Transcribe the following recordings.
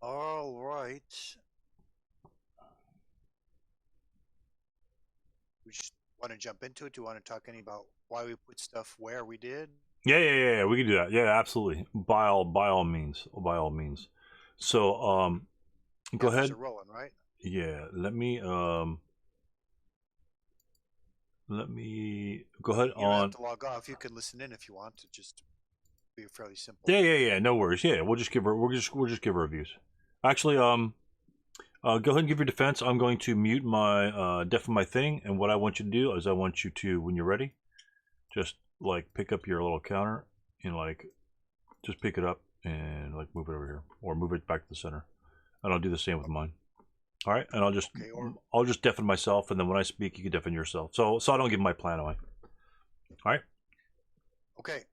All right. We just want to jump into it. Do you want to talk any about why we put stuff where we did? Yeah. We can do that. Yeah, absolutely. By all means. By all means. So, go Cameras ahead. are rolling, right? Yeah, let me go ahead You don't have on. to log off. You can listen in if you want to. Just be fairly simple. Yeah. No worries. Yeah, we'll just give reviews. Actually, go ahead and give your defense. I'm going to mute my deafen my thing, and what I want you to do is I want you to, when you're ready, just like pick up your little counter and like just pick it up and like move it over here or move it back to the center. And I'll do the same with mine. All right, and Okay. Or I'll just deafen myself, and then when I speak, you can deafen yourself. So I don't give my plan away. All right. okay.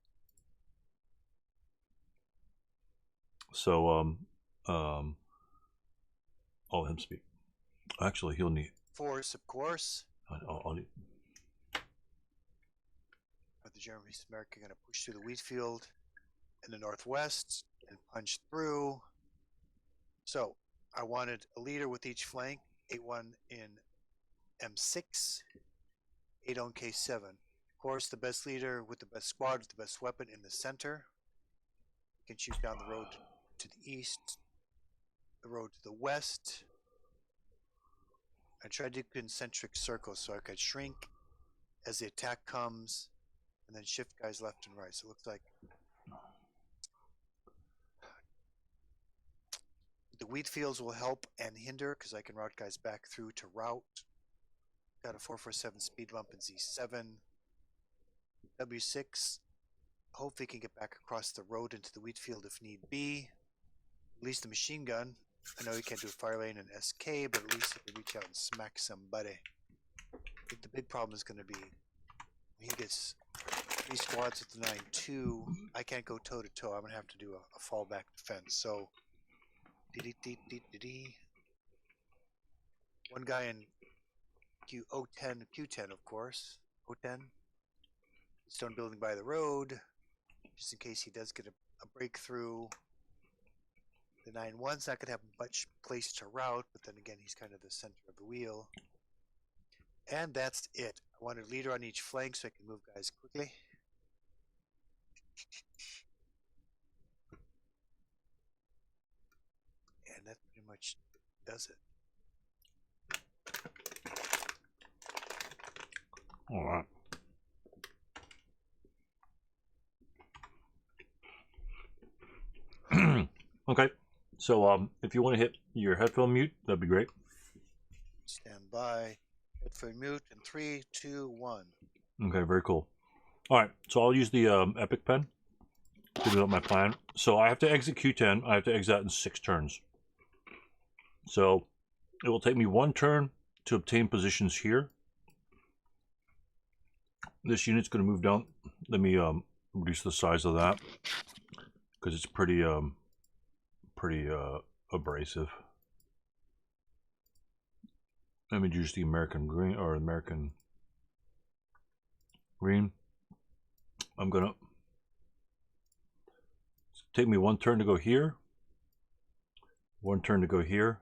So um, I'll let him speak. Actually, he'll need. Force, of course. I'll need. The German East America going to push through the wheat field in the northwest and punch through. So I wanted a leader with each flank. 8-1 in M6, 8 on K7. Of course, the best leader with the best squad with the best weapon in the center. You can shoot down the road to the east, the road to the west. I tried to do concentric circles so I could shrink as the attack comes and then shift guys left and right. So it looks like the wheat fields will help and hinder because I can route guys back through to route. Got a 447 speed bump in Z7. W6. Hopefully can get back across the road into the wheat field if need be. Release the machine gun. I know you can't do a fire lane in SK, but at least you can reach out and smack somebody. I think the big problem is going to be when he gets 3 squads with the 9-2. I can't go toe to toe. I'm going to have to do a fallback defense. So, one guy in Q10, of course. O10. Stone building by the road, just in case he does get a breakthrough. The 9-1's not going to have much place to route, but then again, he's kind of the center of the wheel. And that's it. I wanted a leader on each flank so I can move guys quickly. And that pretty much does it. All right. Okay. So if you want to hit your headphone mute, that'd be great. Stand by. Headphone mute in 3, 2, 1. Okay, very cool. All right, so I'll use the Epic Pen to do up my plan. So I have to exit Q10. I have to exit in 6 turns. So it will take me 1 turn to obtain positions here. This unit's going to move down. Let me reduce the size of that because it's pretty abrasive. Let me use the American green or American green. I'm gonna take me 1 turn to go here, 1 turn to go here,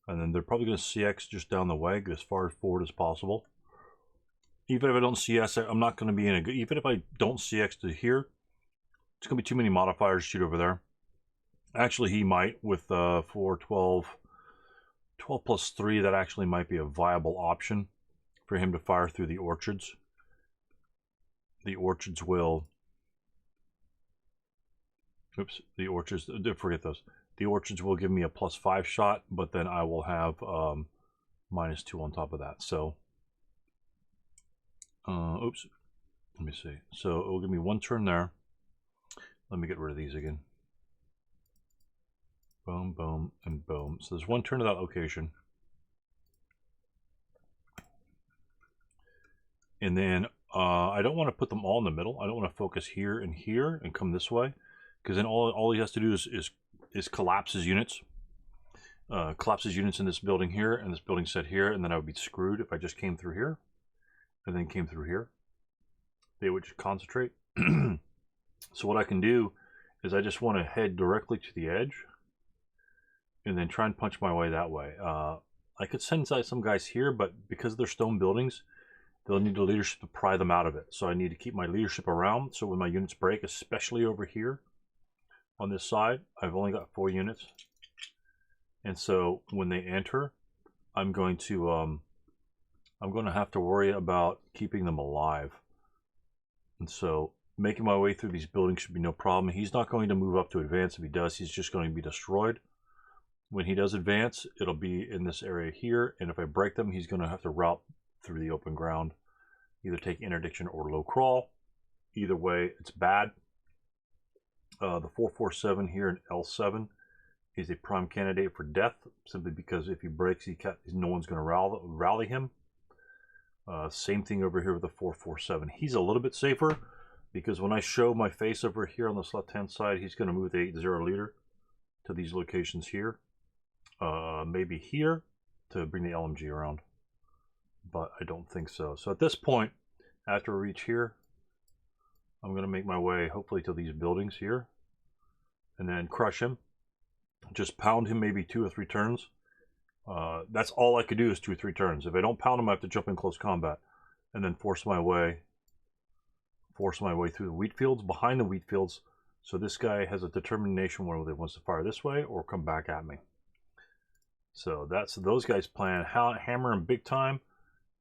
and then they're probably going to CX just down the way, as far forward as possible. Even if I don't CS, I'm not going to be in a good. Even if I don't CX to here, it's going to be too many modifiers to shoot over there. Actually, he might with 4, 12 plus 3. That actually might be a viable option for him to fire through the orchards. The orchards will. Oops, the orchards. Forget those. The orchards will give me a +5 shot, but then I will have -2 on top of that. So, oops. Let me see. So it will give me 1 turn there. Let me get rid of these again. Boom, boom, and boom. So there's 1 turn to that location. And then I don't want to put them all in the middle. I don't want to focus here and come this way. Because then all he has to do is collapse his units. Collapse his units in this building here and this building set here. And then I would be screwed if I just came through here. And then came through here. They would just concentrate. So what I can do is I just want to head directly to the edge. and then try and punch my way that way. I could send some guys here, but because they're stone buildings, they'll need the leadership to pry them out of it. So I need to keep my leadership around. So when my units break, especially over here on this side, I've only got 4 units. And so when they enter, I'm going to have to worry about keeping them alive. And so making my way through these buildings should be no problem. He's not going to move up to advance. If he does, he's just going to be destroyed. When he does advance, it'll be in this area here. And if I break them, he's going to have to route through the open ground. Either take interdiction or low crawl. Either way, it's bad. The 447 here in L7 is a prime candidate for death, simply because if he breaks, no one's going to rally him. Same thing over here with the 447. He's a little bit safer because when I show my face over here on this left-hand side, he's going to move the 8-0 leader to these locations here. Maybe here to bring the LMG around, but I don't think so. So at this point, after we reach here, I'm going to make my way hopefully to these buildings here and then crush him. Just pound him maybe 2 or 3 turns. That's all I could do is 2 or 3 turns. If I don't pound him, I have to jump in close combat and then force my way through the wheat fields, behind the wheat fields. So this guy has a determination whether he wants to fire this way or come back at me. So that's those guys' plan. Hammer him big time.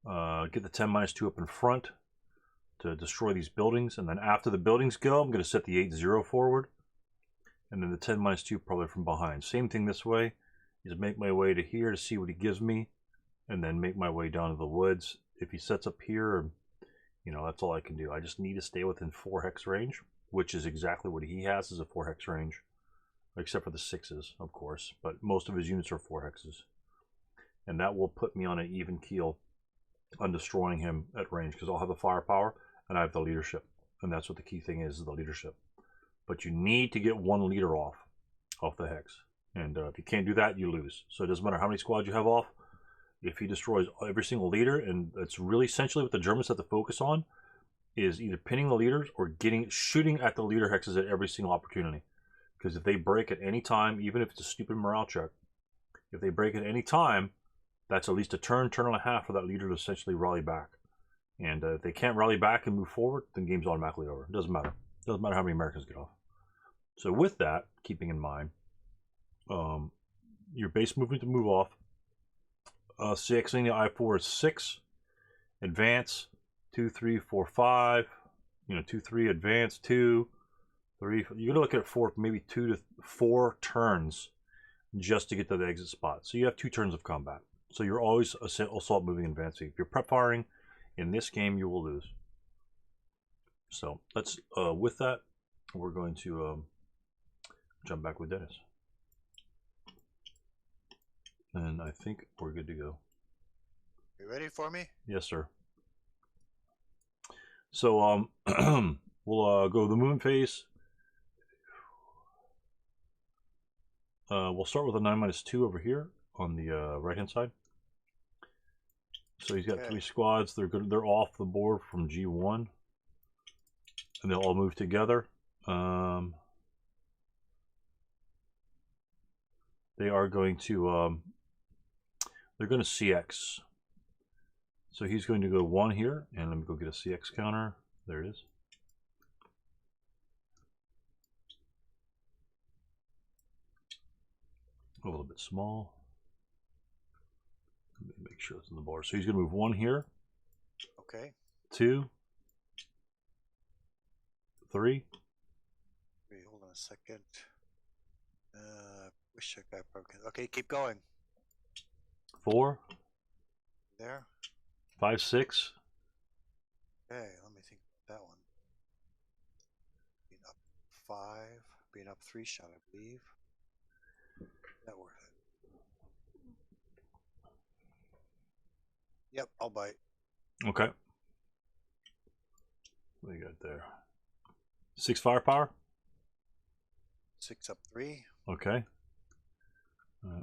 Get the 10-2 up in front to destroy these buildings. And then after the buildings go, I'm going to set the 8-0 forward. And then the 10-2 probably from behind. Same thing this way. Is make my way to here to see what he gives me. And then make my way down to the woods. If he sets up here, you know, that's all I can do. I just need to stay within 4 hex range, which is exactly what he has, is a 4 hex range. Except for the 6s, of course, but most of his units are 4 hexes. And that will put me on an even keel on destroying him at range, because I'll have the firepower and I have the leadership. And that's what the key thing is the leadership. But you need to get 1 leader off the hex. And if you can't do that, you lose. So it doesn't matter how many squads you have off. If he destroys every single leader, and that's really essentially what the Germans have to focus on, is either pinning the leaders or shooting at the leader hexes at every single opportunity. Because if they break at any time, even if it's a stupid morale check, if they break at any time, that's at least a turn and a half for that leader to essentially rally back. And if they can't rally back and move forward, then the game's automatically over. It doesn't matter. It doesn't matter how many Americans get off. So with that, keeping in mind, your base movement to move off, CXing the I4 is 6, advance, 2, 3, 4, 5, 2, 3, advance, 2, 3, you're gonna look at 4, maybe 2 to 4 turns just to get to the exit spot. So you have 2 turns of combat. So you're always assault moving and advancing. If you're prep firing in this game, you will lose. So let's with that, we're going to jump back with Dennis. And I think we're good to go. You ready for me? Yes, sir. So we'll go the movement phase. We'll start with a 9-2 over here on the right hand side. So he's got 3 squads. They're good. They're off the board from G1, and they'll all move together. They are going to they're going to CX. So he's going to go 1 here, and let me go get a CX counter. There it is. A little bit small. Let me make sure it's in the bar. So he's going to move 1 here. Okay. 2. 3. Wait, hold on a second. Wish that guy broken. Okay, keep going. 4. There. 5, 6. Okay, let me think about that one. Being up 5, being up 3 shot, I believe. That worth it. Yep, I'll bite. Okay. What do you got there? 6 firepower. 6 up 3. Okay.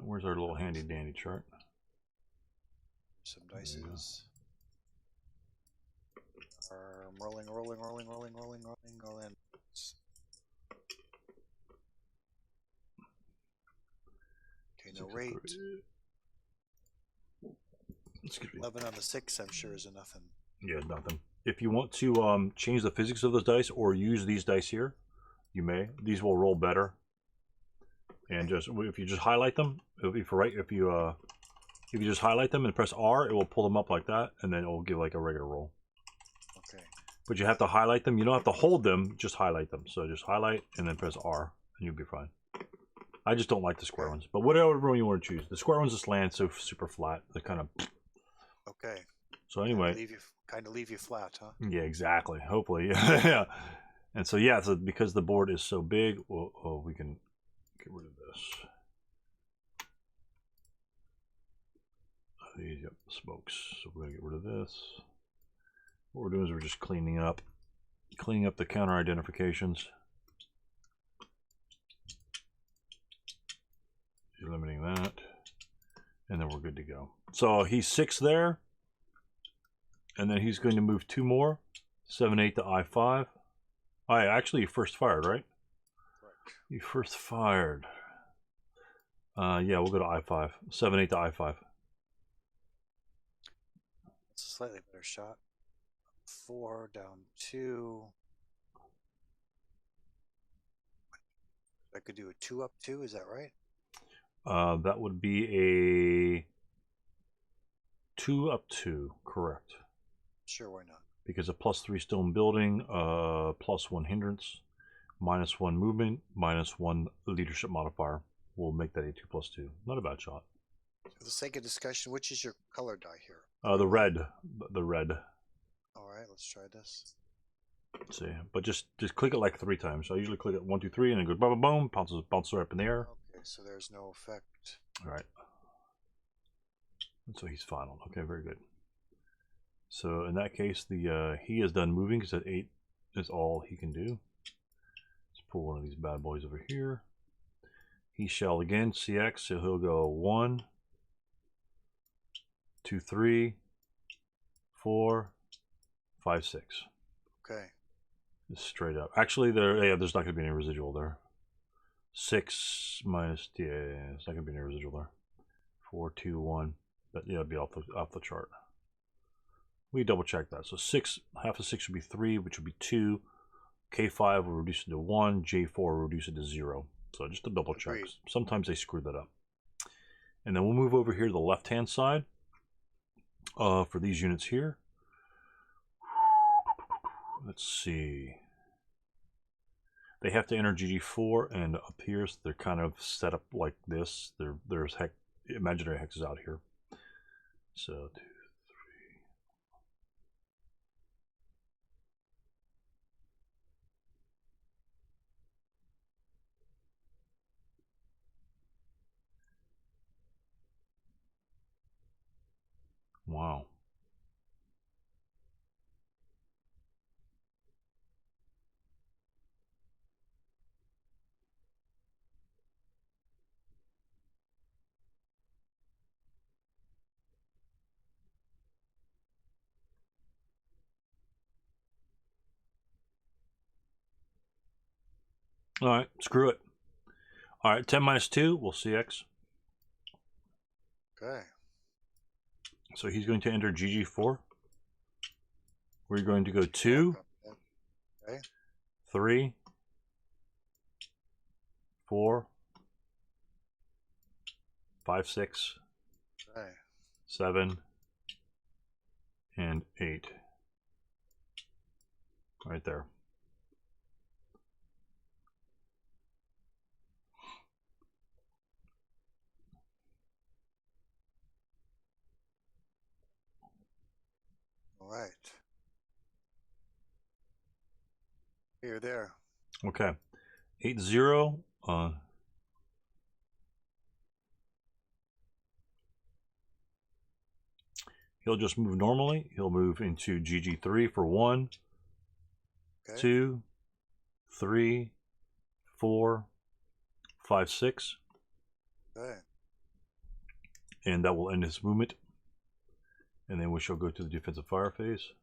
Where's our little handy dandy chart? Some dices. Rolling. Okay, no rate. Excuse me. 11 on the 6, I'm sure, is nothing. Yeah, nothing. If you want to change the physics of those dice or use these dice here, you may. These will roll better. And just if you just highlight them, if you just highlight them and press R, it will pull them up like that, and then it will give like a regular roll. Okay. But you have to highlight them. You don't have to hold them, just highlight them. So just highlight and then press R, and you'll be fine. I just don't like the square ones, but whatever one you want to choose. The square ones just land so super flat. They kind of. Okay. So anyway. Kind of leave you flat, huh? Yeah, exactly. Hopefully, yeah. And so yeah, so because the board is so big, we can get rid of this. Yep, smokes. So we're gonna get rid of this. What we're doing is we're just cleaning up the counter identifications, eliminating that, and then we're good to go. So he's 6 there, and then he's going to move 2 more, 7-8 to I5. Actually, you first fired, right? Correct. You first fired. Yeah, we'll go to I5. 7-8 to I5. It's a slightly better shot. 4 down 2. I could do a 2 up 2. Is that right? That would be a 2 up 2. Correct. Sure, why not? Because a +3 stone building, +1 hindrance, -1 movement, -1 leadership modifier will make that a 2+2. Not a bad shot. For the sake of discussion, which is your color die here? The red. The red. All right, let's try this. Let's see, but just click it like 3 times. I usually click it 1, 2, 3, and it goes boom, boom, bounces right up in the air. Okay, so there's no effect. All right. And so he's final. Okay, very good. So in that case, the he is done moving because at 8 is all he can do. Let's pull one of these bad boys over here. He shall again CX, so he'll go 1, 2, 3, 4, 5, 6. Okay. Just straight up. Actually, there's not going to be any residual there. 6 minus it's not going to be any residual there. 4, 2, 1. It'd be off the chart. We double check that. So 6, half of 6 would be 3, which would be 2. K5 will reduce it to 1. J4 will reduce it to 0. So just a double check. Sometimes they screw that up. And then we'll move over here to the left-hand side for these units here. Let's see. They have to enter GG4, and up here they're kind of set up like this. There's imaginary hexes out here. So 2, 3. Wow. All right, screw it. All right, 10 minus 2, we'll CX. Okay. So he's going to enter GG4. We're going to go 2, Okay. 3, 4, 5, 6, Okay. 7, and 8. Right there. All right. Here, there. Okay. 8-0. He'll just move normally. He'll move into GG3 for 1, Okay. 2, 3, 4, 5, 6. Okay. And that will end his movement. And then we shall go to the defensive fire phase.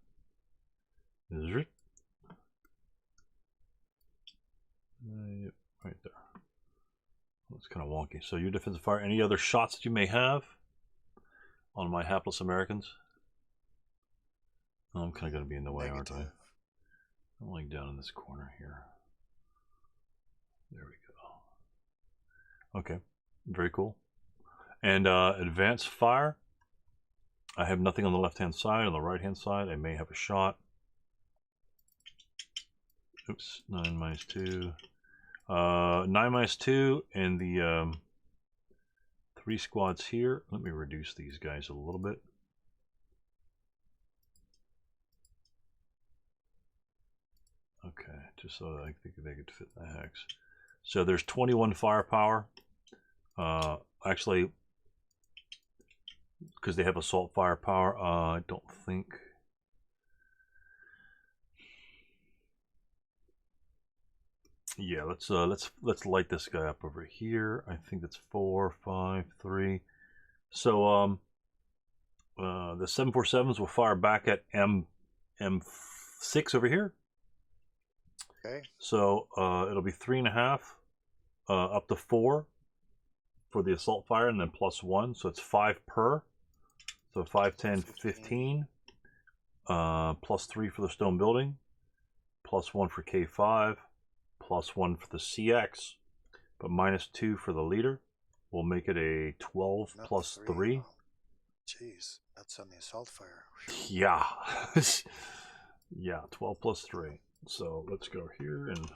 Yep, right there. It's kind of wonky. So your defensive fire. Any other shots that you may have on my hapless Americans? Oh, I'm kind of going to be in the way, aren't I? I'm like down in this corner here. There we go. Okay, very cool. And advanced fire. I have nothing on the left-hand side. On the right-hand side, I may have a shot. Oops, 9 minus 2. 9 minus 2, and the 3 squads here. Let me reduce these guys a little bit. Okay, just so that I think they could fit in the hex. So there's 21 firepower. Actually, because they have assault firepower, I don't think. Yeah, let's light this guy up over here. I think that's 4, 5, 3. So the 747s will fire back at M6 over here. Okay. So it'll be 3.5 up to 4 for the assault fire, and then plus 1, so it's 5 per. So 5, 10, 15. Plus 3 for the stone building. Plus 1 for K5. Plus 1 for the CX. But minus 2 for the leader. We'll make it a 12 plus 3. Oh, jeez, that's on the assault fire. Yeah. Yeah, 12 plus 3. So let's go here and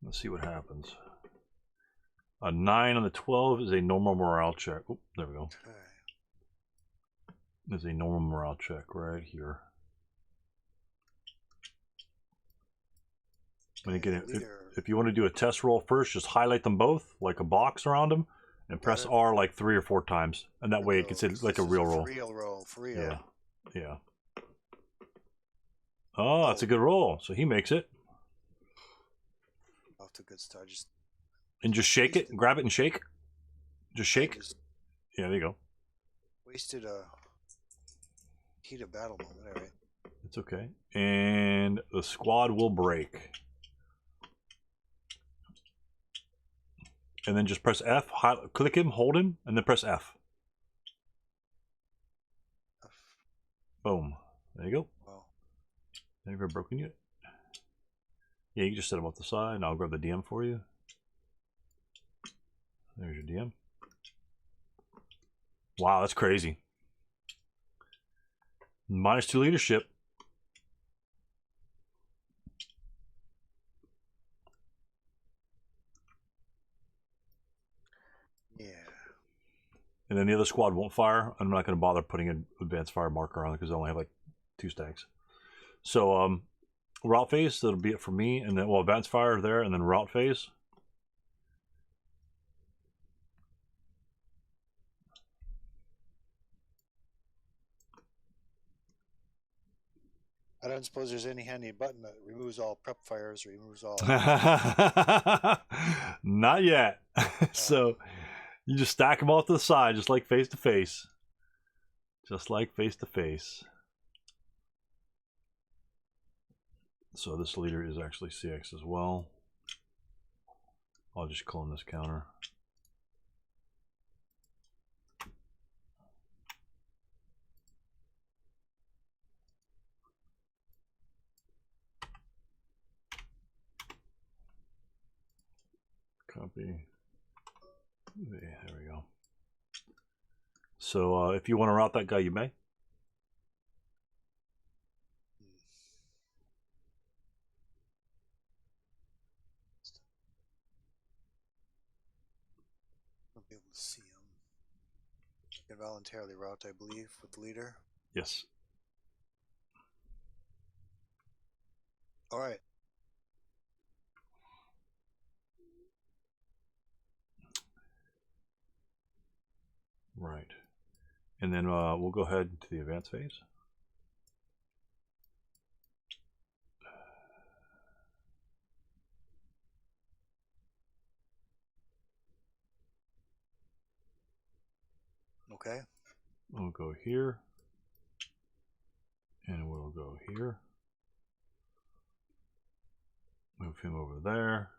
let's see what happens. A 9 on the 12 is a normal morale check. Oh, there we go. Okay. There's a normal morale check right here. And again, if you want to do a test roll first, just highlight them both like a box around them and press R like 3 or 4 times. And that way it gets like a real roll. Real roll, for real. Yeah. Yeah. Oh, that's a good roll. So he makes it. Off to a good start. And just shake it. Grab it and shake. Just shake. Yeah, there you go. Wasted a heat of battle moment. All right. It's okay. And the squad will break. And then just press F. Click him, hold him, and then press F. Boom. There you go. Wow. Never broken yet. Yeah, you can just set him off the side, and I'll grab the DM for you. There's your DM. Wow, that's crazy. Minus 2 leadership. Yeah. And then the other squad won't fire. I'm not going to bother putting an advanced fire marker on it because I only have like 2 stacks. So route phase, that'll be it for me. And then, well, advanced fire there, and then route phase. I don't suppose there's any handy button that removes all prep fires, removes all. Not yet. So you just stack them all to the side, just like face to face. Just like face to face. So this leader is actually CX as well. I'll just clone this counter. Copy. There we go. So if you want to route that guy, you may. I'll be able to see him. You can voluntarily route, I believe, with the leader. Yes. All right. Right. And then we'll go ahead to the advanced phase. Okay. We'll go here. And we'll go here. Move him over there.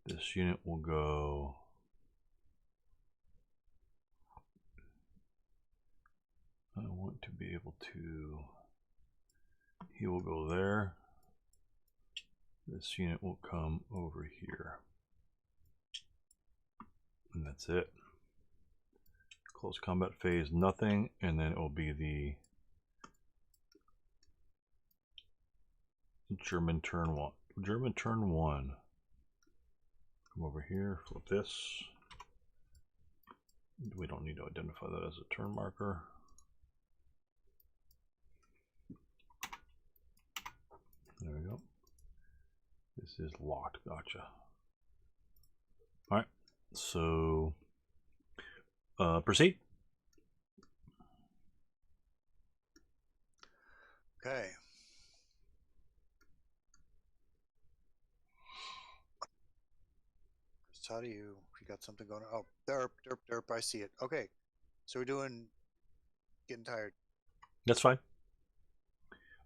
This unit will go. I want to be able to. He will go there. This unit will come over here. And that's it. Close combat phase, nothing. And then it will be the German turn one. German turn one. Come over here, flip this. We don't need to identify that as a turn marker. There we go. This is locked. Gotcha. All right. So proceed. Okay. How do you got something going on? Oh, derp, derp, derp. I see it. Okay. So we're doing getting tired. That's fine.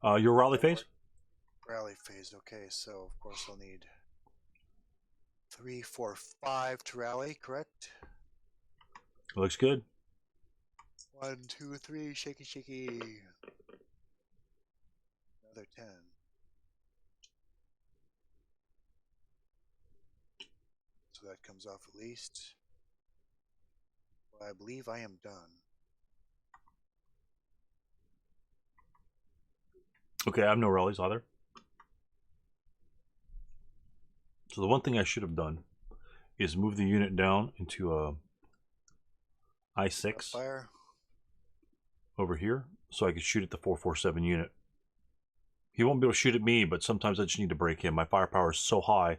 Your rally phase? Rally phase. Okay. So of course I'll need 3, 4, 5 to rally, correct? Looks good. 1, 2, 3, shaky, shaky. Another 10. So that comes off at least. Well, I believe I am done. Okay, I have no rallies either. So the one thing I should have done is move the unit down into a I6 Fire. over here so I could shoot at the 447 unit. He won't be able to shoot at me, but sometimes I just need to break him. My firepower is so high,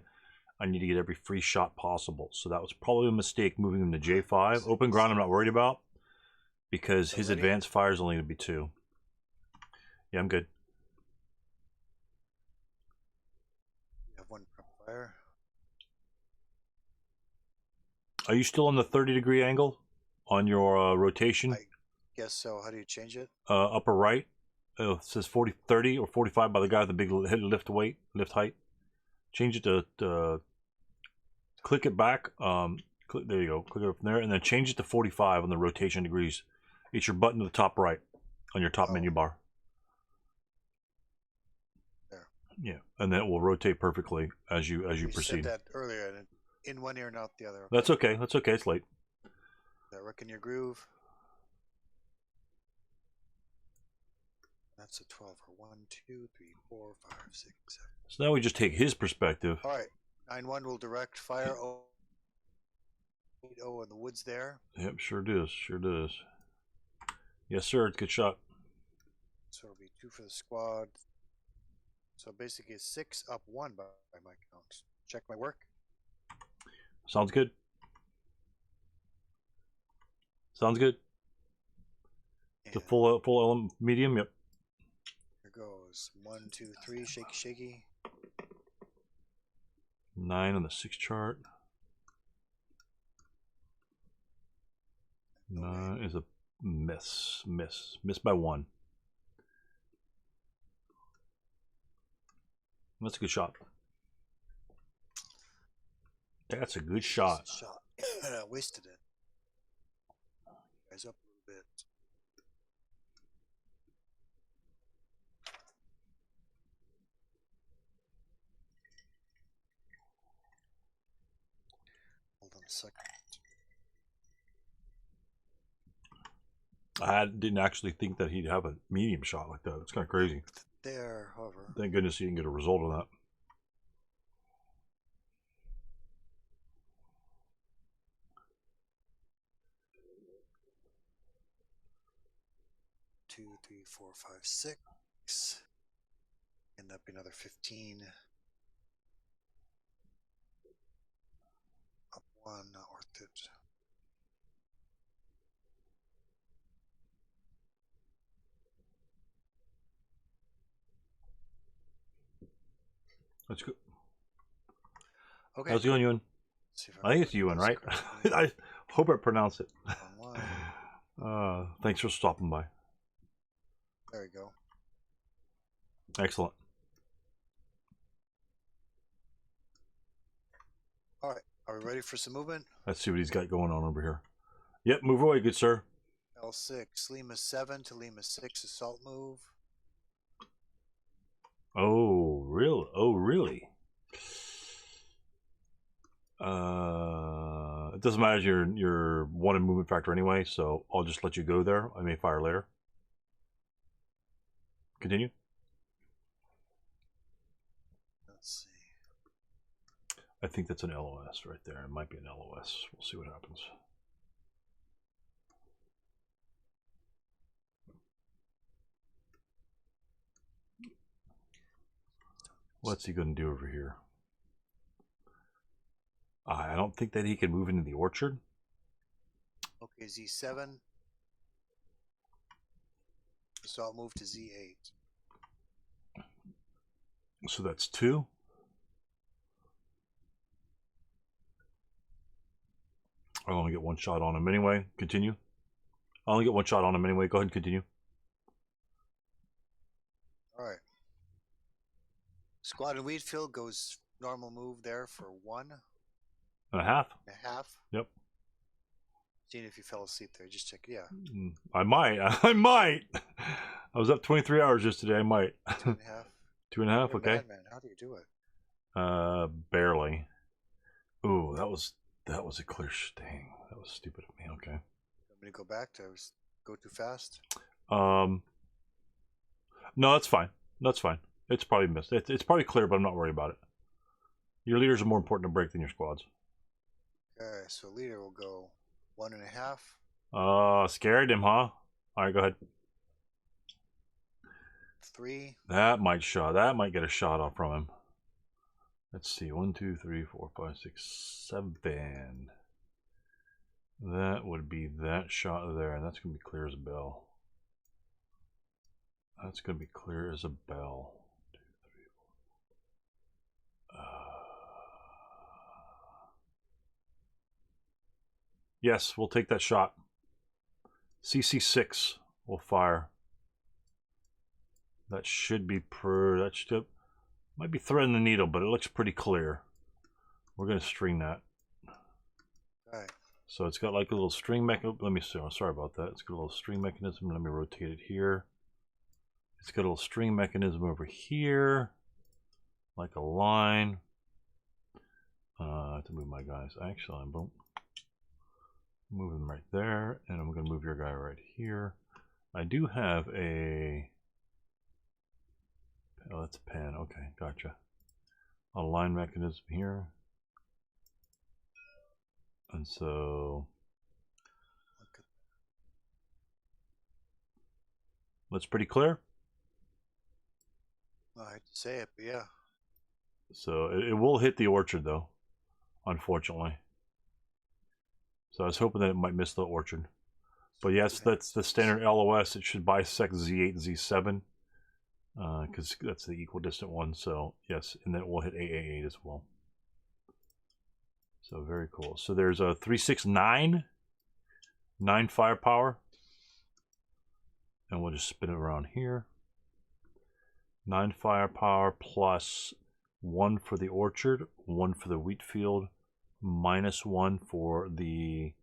I need to get every free shot possible. So that was probably a mistake moving him to J5. Open ground I'm not worried about because his advanced fire is only going to be 2. Yeah, I'm good. You have 1 fire. Are you still on the 30-degree angle on your rotation? I guess so. How do you change it? Upper right. It says 40, 30 or 45 by the guy with the big lift height. Change it to click it back. There you go. Click it from there, and then change it to 45 on the rotation degrees. It's your button to the top right on your top menu bar. There. Yeah, and then it will rotate perfectly as you proceed. Said that earlier, and in one ear and out the other. Okay. That's okay. That's okay. It's late. That work in your groove. That's a 12 for 1, 2, 3, 4, 5, 6, 7. So now we just take his perspective. All right. 9-1 will direct fire. 8-0 in the woods there. Yep, sure does. Sure does. Yes, sir. It's a good shot. So it'll be 2 for the squad. So basically it's 6 up 1 by my count. Check my work. Sounds good. Sounds good. And It's a full element medium. Yep. here goes 1, 2, 3. Shaky, shaky. 9 on the 6 chart. 9 is a miss. Miss by 1. That's a good shot. That's a good shot. I wasted it. Guys up a little bit. Hold on a second. I didn't actually think that he'd have a medium shot like that. It's kind of crazy. There, however. Thank goodness he didn't get a result of that. 2, 3, 4, 5, 6. End up another 15. Up 1, not worth it. That's good. Okay. How's it going, Ewan? I think it's Ewan, right? I hope I pronounce it. Thanks for stopping by. There we go. Excellent. All right. Are we ready for some movement? Let's see what he's got going on over here. Yep, move away, good sir. L6, Lima 7 to Lima 6, assault move. Oh, really? Oh, really? It doesn't matter. You're one in movement factor anyway, so I'll just let you go there. I may fire later. Continue. Let's see. I think that's an LOS right there. It might be an LOS. We'll see what happens. What's he going to do over here? I don't think that he can move into the orchard. Okay, Z7. Assault move to Z8. So that's 2. I only get 1 shot on him anyway. Continue. I only get 1 shot on him anyway. Go ahead and continue. All right. Squad in Wheatfield goes normal move there for 1.5. 1.5. Yep. Seeing if you fell asleep there. Just check. Yeah. I might. I might. I was up 23 hours yesterday. I might. 2.5. 2.5. You're Okay. Madman. How do you do it? Barely. Ooh, that was a clear sting. That was stupid of me. Okay. Want me to go back to go too fast? No, that's fine. That's fine. It's probably missed. It's probably clear, but I'm not worried about it. Your leaders are more important to break than your squads. Okay, so leader will go 1.5. Scared him, huh? All right, go ahead. 3. That might get a shot off from him. Let's see. 1, 2, 3, 4, 5, 6, 7. That would be that shot there, and that's gonna be clear as a bell. That's gonna be clear as a bell. 2, 3, 4. Yes, we'll take that shot. CC6 will fire. That should be might be threading the needle, but it looks pretty clear. We're gonna string that. All right. So it's got like a little string mechanism. Let me see. Oh, sorry about that. It's got a little string mechanism. Let me rotate it here. It's got a little string mechanism over here, like a line. I have to move my guys. Actually, I'm move them right there, and I'm gonna move your guy right here. I do have a. Oh, that's a pan. Okay, gotcha. A line mechanism here. And so that's pretty clear. I hate to say it, but yeah. So it will hit the orchard though, unfortunately. So I was hoping that it might miss the orchard. But yes, that's the standard LOS. It should bisect Z8 and Z7. Because that's the equidistant one. So yes, and then it will hit AA8 as well. So very cool. So there's a 369, 9 firepower, and we'll just spin it around here. 9 firepower plus 1 for the orchard, 1 for the wheat field, -1 for the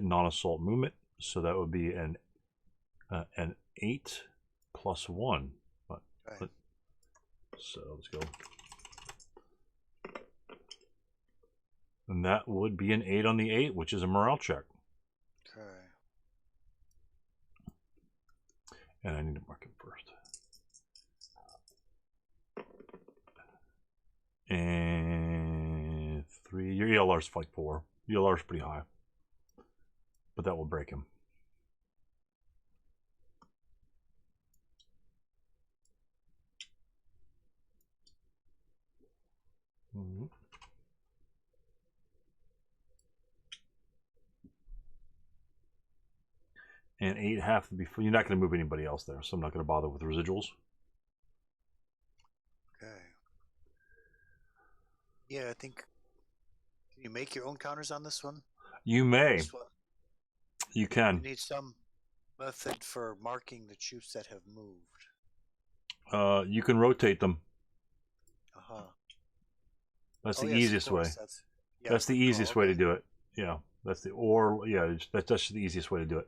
non-assault movement. So that would be an 8 plus 1. Okay. So let's go. And that would be an 8 on the 8, which is a morale check. Okay. And I need to mark it first. And 3. Your ELR's like 4. ELR's pretty high. But that will break him. Mm-hmm. And 8 have to be full. You're not going to move anybody else there, so I'm not going to bother with residuals. Okay. Yeah, I think. Can you make your own counters on this one? You may. This one? You can. You need some method for marking the troops that have moved. You can rotate them. Uh-huh. That's Oh the yes, of easiest way. course. Yeah, That's the good call. easiest way to Okay. do it. Yeah, that's the or yeah, that's just the easiest way to do it.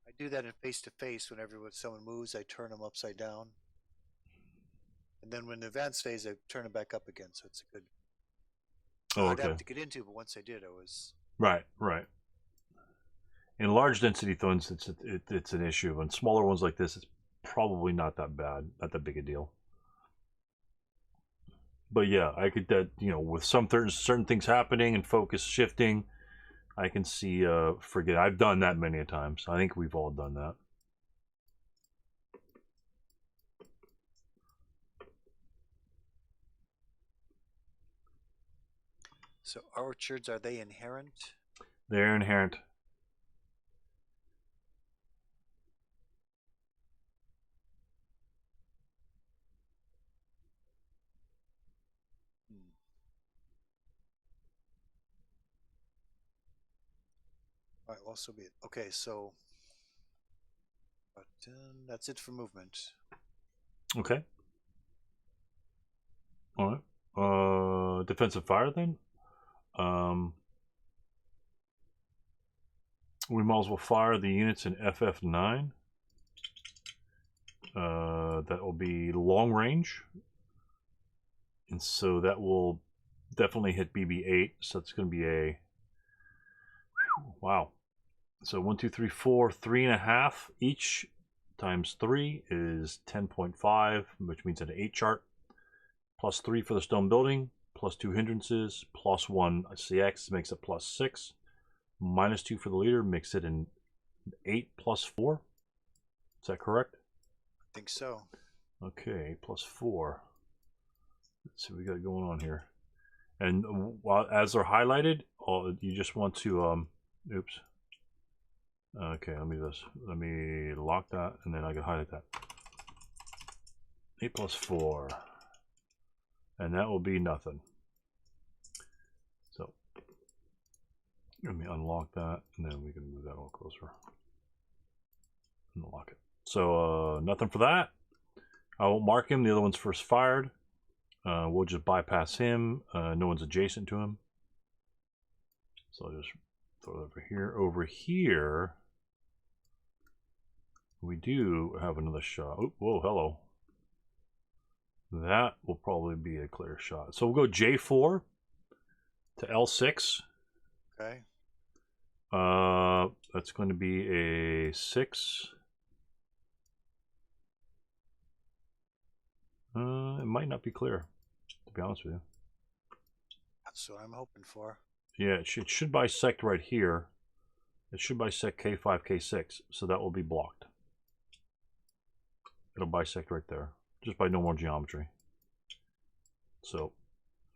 I do that in face to face whenever someone moves, I turn them upside down, and then when the advanced phase, I turn it back up again. So it's a good Oh, hard okay. app to get into, but once I did, I was Right, right. In large density thrones, it's an issue. In smaller ones like this, it's probably not that bad, not that big a deal. But yeah, I could that with some certain things happening and focus shifting, I can see forget. I've done that many a times. I think we've all done that. so orchards. Are they inherent? They're inherent. Hmm. All right, well, so be it. Okay, so but that's it for movement. Okay. All right. Defensive fire then. Um, we might as well fire the units in FF9. That will be long range, and so that will definitely hit BB8. So it's going to be a wow. So 1, 2, 3, 4, 3.5 each times 3 is 10.5, which means an 8 chart. Plus 3 for the stone building, plus 2 hindrances, plus 1 CX makes it plus 6. Minus 2 for the leader makes it an 8 plus 4. Is that correct? I think so. Okay, 8 plus 4. Let's see what we got going on here. And while as they're highlighted, you just want to oops. Okay, let me lock that, and then I can highlight that. 8 plus 4, and that will be nothing. So let me unlock that, and then we can move that a little closer. Unlock it. So nothing for that. I won't mark him. The other one's first fired. We'll just bypass him. No one's adjacent to him. So I'll just throw it over here. Over here, we do have another shot. Oh, whoa, hello. That will probably be a clear shot. So we'll go J4 to L6. Okay. That's going to be a 6. It might not be clear, to be honest with you. That's what I'm hoping for. Yeah, it should bisect right here. It should bisect K5, K6, so that will be blocked. It'll bisect right there, just by no more geometry. So,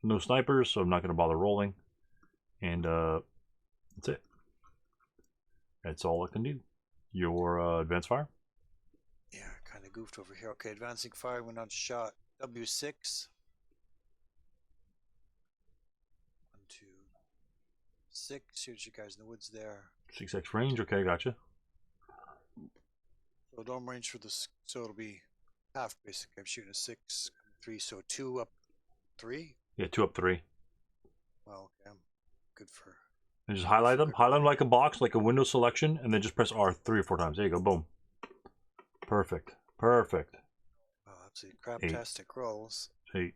no snipers, so I'm not going to bother rolling. And that's it. That's all I can do. Your advanced fire? Yeah, kind of goofed over here. Okay, advancing fire went on shot. W6. 1, 2, 6. Here's you guys in the woods there. 6x range, okay, gotcha. So dome range for this, so it'll be half basically. I'm shooting a 6, 3, so 2 up 3. Yeah, 2 up 3. Well, okay, I'm good for. And just highlight them. Highlight them like a box, like a window selection, and then just press R 3 or 4 times. There you go, boom. Perfect. Perfect. Oh, absolutely craptastic rolls. 8.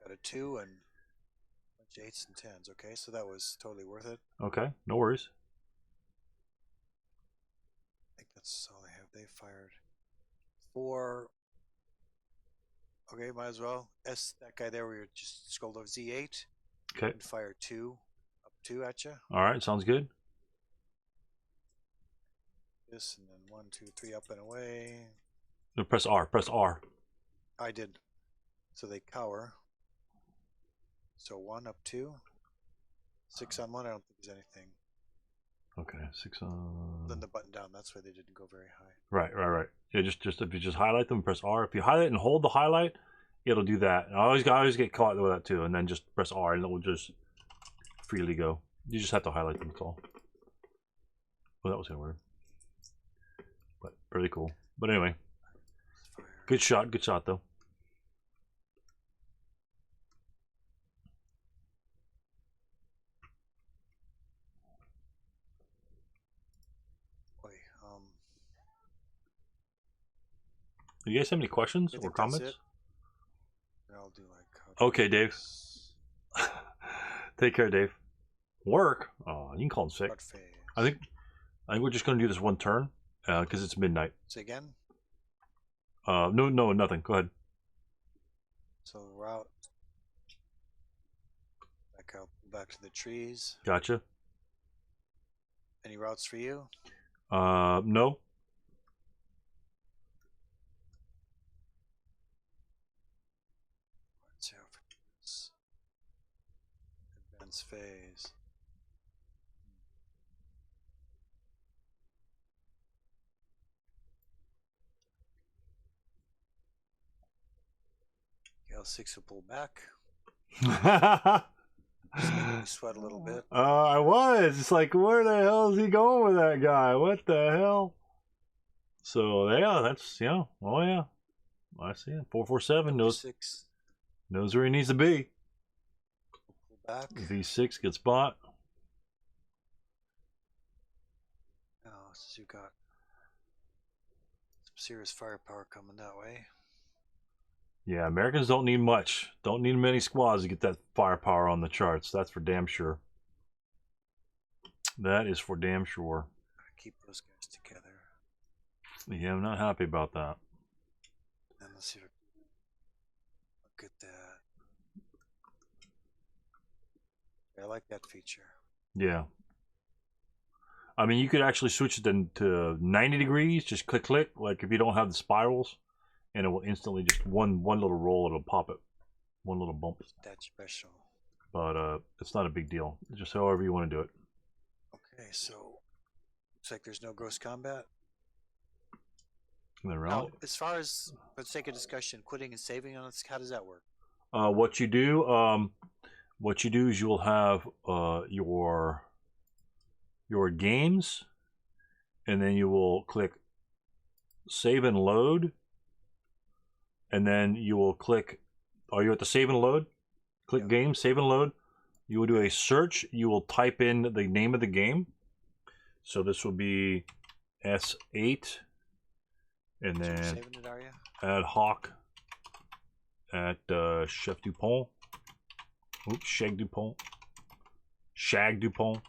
Got a 2 and a bunch of 8s and 10s. Okay, so that was totally worth it. Okay, no worries. I think that's all I have. They fired 4. Okay, might as well. That guy there, we were just scrolled over Z8 Okay. and fire 2 up 2 at you. All right, sounds good. This and then 1, 2, 3 up and away. No, press R. Press R. I did. So they cower. So 1 up 2. 6 on 1. I don't think there's anything. Okay, 6 on. Then the button down. That's why they didn't go very high. Right. Yeah, just if you just highlight them, press R. If you highlight and hold the highlight, it'll do that. And I always get caught with that too. And then just press R, and it will just freely go. You just have to highlight them. That's all. Well, that was kind of weird, but really cool. But anyway, good shot though. Do you guys have any questions I or think that's comments? it. And I'll do like. how Okay, to Dave. use Take care, Dave. Work? Oh, you can call him sick. route phase. I think we're just gonna do this one turn because it's midnight. Say again. No, nothing. Go ahead. So route. Back to the trees. Gotcha. Any routes for you? No. Let's see how this advance phase. L6 will pull back. Just making me sweat a little bit. I was. It's like, where the hell is he going with that guy? What the hell? So yeah, that's Oh yeah, I see it. 447 knows where he needs to be. Pull back. V6 gets bought. Now, since you got some serious firepower coming that way. Yeah, Americans don't need much. Don't need many squads to get that firepower on the charts. That's for damn sure. That is for damn sure. Keep those guys together. Yeah, I'm not happy about that. And let's see if I look at that. I like that feature. Yeah. I mean, you could actually switch it to 90 degrees. Just click, like if you don't have the spirals. And it will instantly just one little roll, it'll pop it. One little bump. That's special. But it's not a big deal. Just however you want to do it. Okay, so looks like there's no gross combat. Now, as far as, for the sake of discussion, quitting and saving on it, how does that work? what you do is you'll have your games, and then you will click save and load. And then you will click, are you at the save and load? Click game, save and load. You will do a search. You will type in the name of the game. So this will be S8. And then saving it, are you? ad hoc at Chef Dupont. Oops, Shag Dupont. Shag Dupont.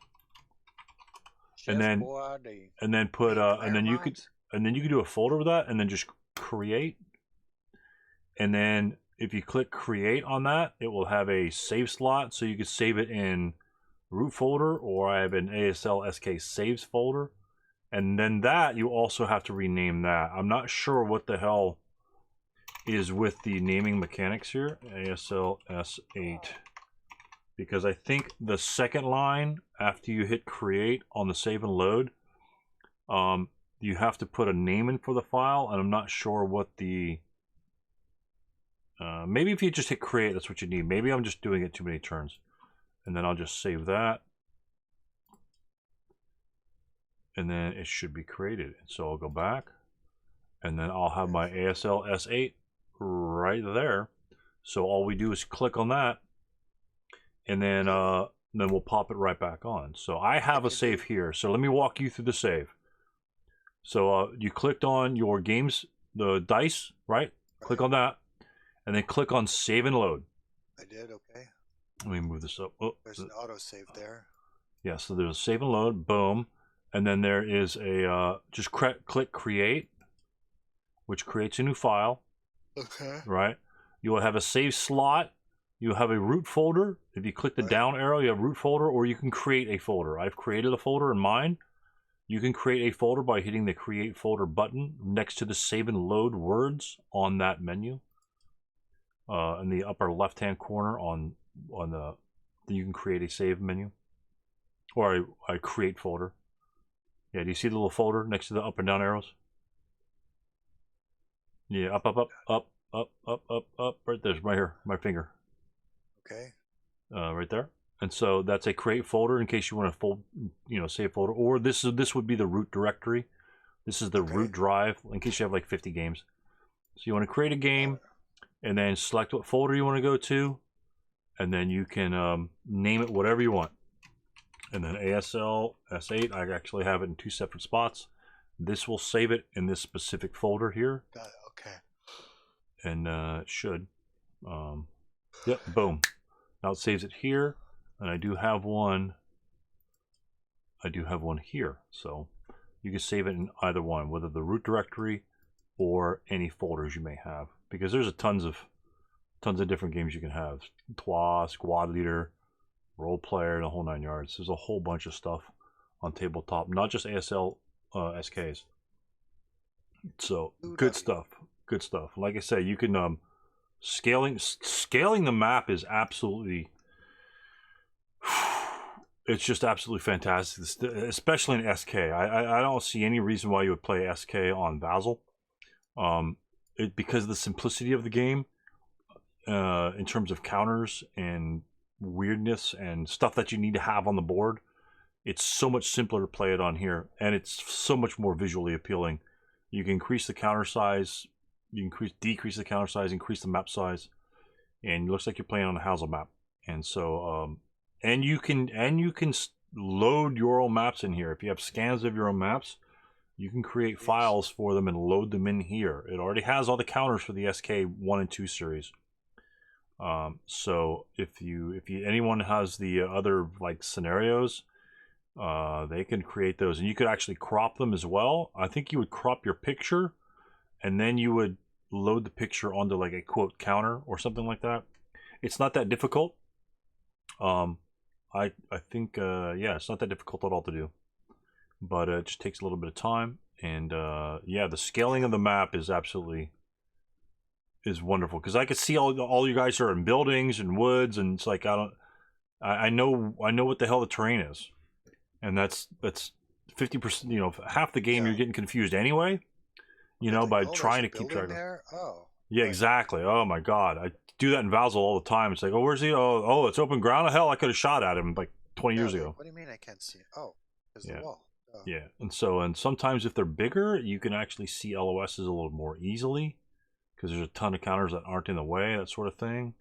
And then put and then you could do a folder with that and then just create. And then if you click create on that, it will have a save slot. So you can save it in root folder, or I have an ASLSK saves folder. And then that, you also have to rename that. I'm not sure what the hell is with the naming mechanics here. ASLS8. Because I think the second line, after you hit create on the save and load, you have to put a name in for the file. And I'm not sure what the... maybe if you just hit create, that's what you need. Maybe I'm just doing it too many turns. And then I'll just save that. And then it should be created. So I'll go back. And then I'll have my ASLS8 right there. So all we do is click on that. And then we'll pop it right back on. So I have a save here. So let me walk you through the save. So you clicked on your games, the dice, right? Click on that. And then click on save and load. I did, okay. Let me move this up. Oh, there's an auto save there. Yeah, so there's a save and load, boom. And then there is a, just click create, which creates a new file. Okay. Right? You will have a save slot. You have a root folder. If you click the down arrow, you have root folder, or you can create a folder. I've created a folder in mine. You can create a folder by hitting the create folder button next to the save and load words on that menu. In the upper left-hand corner on the, you can create a save menu, or a create folder. Yeah, do you see the little folder next to the up and down arrows? Yeah, up, right there's right here, my finger. Okay. Right there. And so that's a create folder in case you want to save folder, or this would be the root directory. This is the root drive in case you have like 50 games. So you want to create a game. And then select what folder you want to go to, and then you can name it whatever you want. And then ASLS8, I actually have it in 2 separate spots. This will save it in this specific folder here. Got it, okay. and it should. Yep, boom. Now it saves it here, and I do have one. I do have one here, so you can save it in either one, whether the root directory or any folders you may have, because there's tons of different games you can have. TWA, Squad Leader, Role Player, the whole 9 yards. There's a whole bunch of stuff on tabletop, not just ASL SKs. So good stuff. Good stuff. Like I say, you can scaling the map is absolutely, it's just absolutely fantastic, especially in SK. I don't see any reason why you would play SK on Vassal. Because of the simplicity of the game, in terms of counters and weirdness and stuff that you need to have on the board. It's so much simpler to play it on here, and it's so much more visually appealing. You can increase the counter size, you can decrease the counter size, increase the map size, and it looks like you're playing on a Hazel map. And so, and you can load your own maps in here. If you have scans of your own maps, you can create files for them and load them in here. It already has all the counters for the SK 1 and 2 series. So if anyone has the other like scenarios, they can create those, and you could actually crop them as well. I think you would crop your picture, and then you would load the picture onto like a quote counter or something like that. It's not that difficult. I think yeah, it's not that difficult at all to do, but it just takes a little bit of time. And yeah, the scaling of the map is absolutely wonderful, because I could see all you guys are in buildings and woods, and it's like I know what the hell the terrain is, and that's 50%. You know, half the game you're getting confused anyway. You know, by trying to keep track of. Oh. Yeah, right. Exactly. Oh my God, I do that in Vassal all the time. It's like, oh, where's he? Oh, it's open ground. Hell, I could have shot at him like 20 years ago. What do you mean I can't see it? Oh, there's the wall. Oh. Yeah, and sometimes if they're bigger, you can actually see LOSs a little more easily, because there's a ton of counters that aren't in the way, that sort of thing.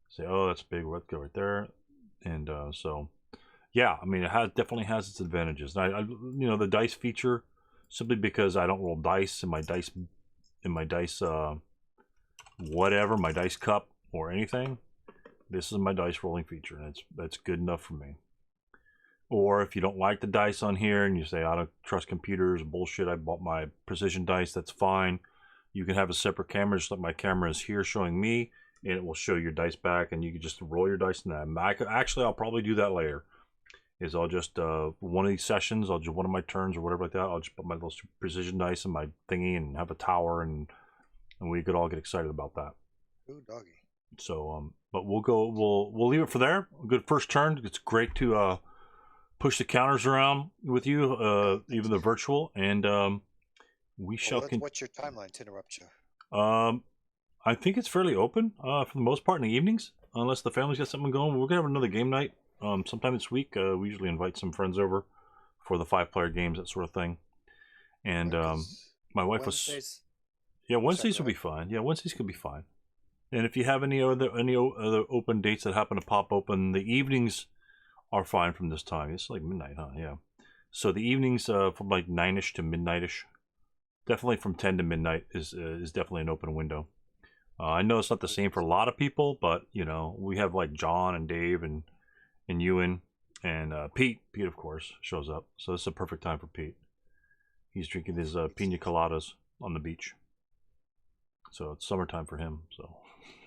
Say, oh, that's big. Let's go right there. And so, yeah, I mean, it definitely has its advantages. And I, you know, the dice feature, simply because I don't roll dice in my dice whatever, my dice cup or anything. This is my dice rolling feature, and that's good enough for me. Or if you don't like the dice on here and you say, I don't trust computers, bullshit, I bought my precision dice, that's fine. You can have a separate camera, just like my camera is here showing me, and it will show your dice back, and you can just roll your dice in that. Actually, I'll probably do that later. Is I'll just, one of these sessions, I'll do one of my turns or whatever like that, I'll just put my little precision dice in my thingy and have a tower, and we could all get excited about that. Ooh, doggy. So, but we'll leave it for there. A good first turn. It's great to push the counters around with you, even the virtual, and we shall. What's your timeline, to interrupt you? I think it's fairly open for the most part in the evenings, unless the family's got something going. We're gonna have another game night sometime this week. We usually invite some friends over for the 5-player games, that sort of thing. And my wife was, yeah, Wednesdays will be fine. Yeah, Wednesdays could be fine. And if you have any other open dates that happen to pop open, the evenings are fine from this time. It's like midnight, huh? Yeah. So the evenings from like 9ish to midnightish. Definitely from 10 to midnight is definitely an open window. I know it's not the same for a lot of people, but you know, we have like John and Dave and Ewan and Pete. Pete, of course, shows up. So it's a perfect time for Pete. He's drinking his pina coladas on the beach. So it's summertime for him. So.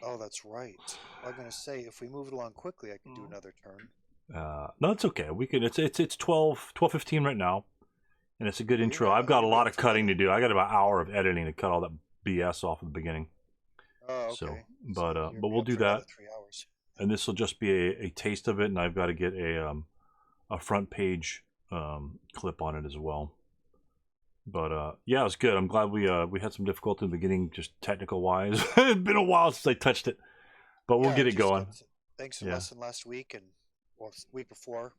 Oh, that's right. I was gonna say, if we move it along quickly, I can do another turn. No, it's okay. We can. It's 12:15 right now, and it's a good intro. I've got a lot of cutting to do. I got about an hour of editing to cut all that BS off at the beginning. Oh, okay. So, but we'll do that. 3 hours. And this will just be a taste of it, and I've got to get a front page clip on it as well. But yeah, it was good. I'm glad we had some difficulty in the beginning, just technical wise. It's been a while since I touched it, but we'll get it going. Thanks for the lesson last week and week before.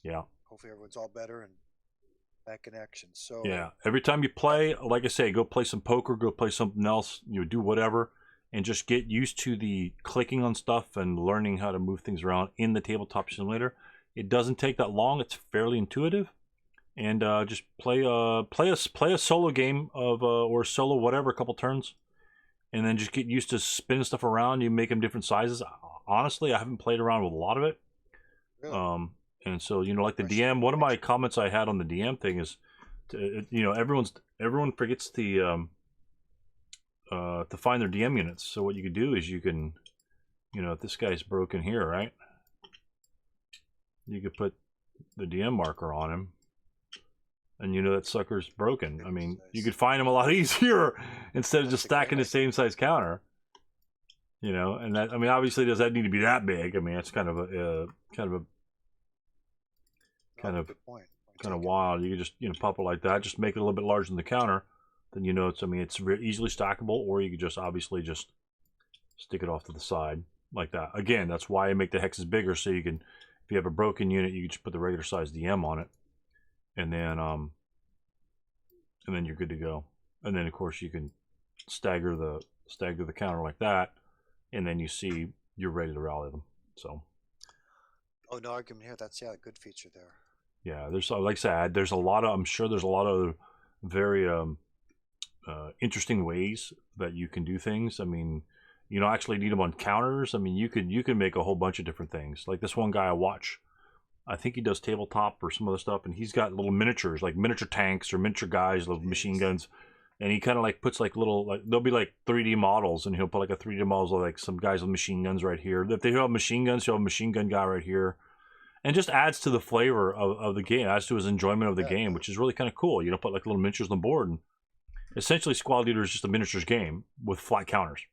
Yeah. Hopefully everyone's all better and back in action. So yeah, every time you play, like I say, go play some poker, go play something else. You do whatever, and just get used to the clicking on stuff and learning how to move things around in the tabletop simulator. It doesn't take that long. It's fairly intuitive. And just play a solo game of or solo whatever, a couple turns, and then just get used to spinning stuff around. You make them different sizes. Honestly, I haven't played around with a lot of it. Really? And so, you know, like the Question. DM, one of my comments I had on the DM thing is, you know, everyone forgets to find their DM units. So what you could do is you can, you know, if this guy's broken here, right? You could put the DM marker on him, and you know that sucker's broken. I mean, you could find him a lot easier instead of just stacking the same size counter. You know, and that, I mean, obviously, does that need to be that big? I mean, that's kind of Good point. kind of wild. You could just, you know, pop it like that, just make it a little bit larger than the counter. Then you know it's, I mean, it's very easily stackable, or you could just obviously just stick it off to the side like that. Again, that's why I make the hexes bigger, so you can, if you have a broken unit, you can just put the regular size DM on it, and then you're good to go. And then of course you can stagger the counter like that, and then you see you're ready to rally them. So. Oh, no argument here. That's, yeah, a good feature there. Yeah, there's, like I said, there's a lot of, I'm sure there's a lot of very interesting ways that you can do things. I mean, you don't actually need them on counters. I mean, you can make a whole bunch of different things. Like this one guy I watch, I think he does tabletop or some other stuff, and he's got little miniatures, like miniature tanks or miniature guys, little machine guns, and he kind of like puts like little, like they'll be like 3D models, and he'll put like a 3D models of like some guys with machine guns right here. If they have machine guns, he'll have a machine gun guy right here. And just adds to the flavor of the game, adds to his enjoyment of the game, which is really kind of cool. You know, put like little miniatures on the board, and essentially Squad Leader is just a miniatures game with flat counters.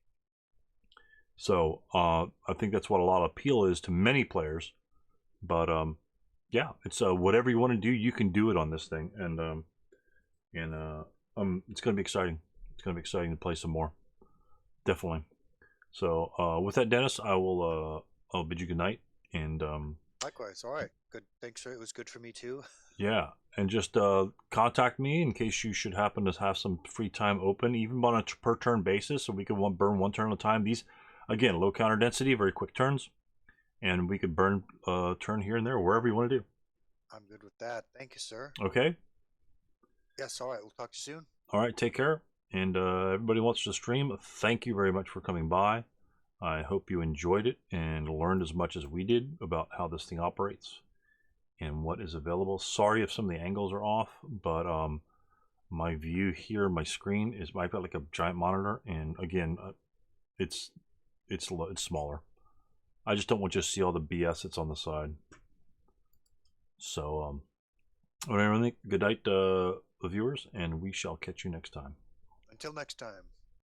So I think that's what a lot of appeal is to many players. But yeah, it's whatever you want to do, you can do it on this thing, and it's gonna be exciting. It's gonna be exciting to play some more, definitely. So with that, Dennis, I'll bid you good night, and Likewise. All right. Good. Thanks, sir. It was good for me too. yeah, and just contact me in case you should happen to have some free time open, even on a per turn basis, so we could burn one turn at a time. These, again, low counter density, very quick turns, and we could burn a turn here and there, wherever you want to do. I'm good with that. Thank you, sir. Okay. Yes. All right. We'll talk to you soon. All right. Take care, and everybody wants to stream. Thank you very much for coming by. I hope you enjoyed it and learned as much as we did about how this thing operates and what is available. Sorry if some of the angles are off, but my view here, my screen is, I've got like a giant monitor, and again, it's smaller. I just don't want you to see all the BS that's on the side. So, all right, everything. Good night, the viewers, and we shall catch you next time. Until next time.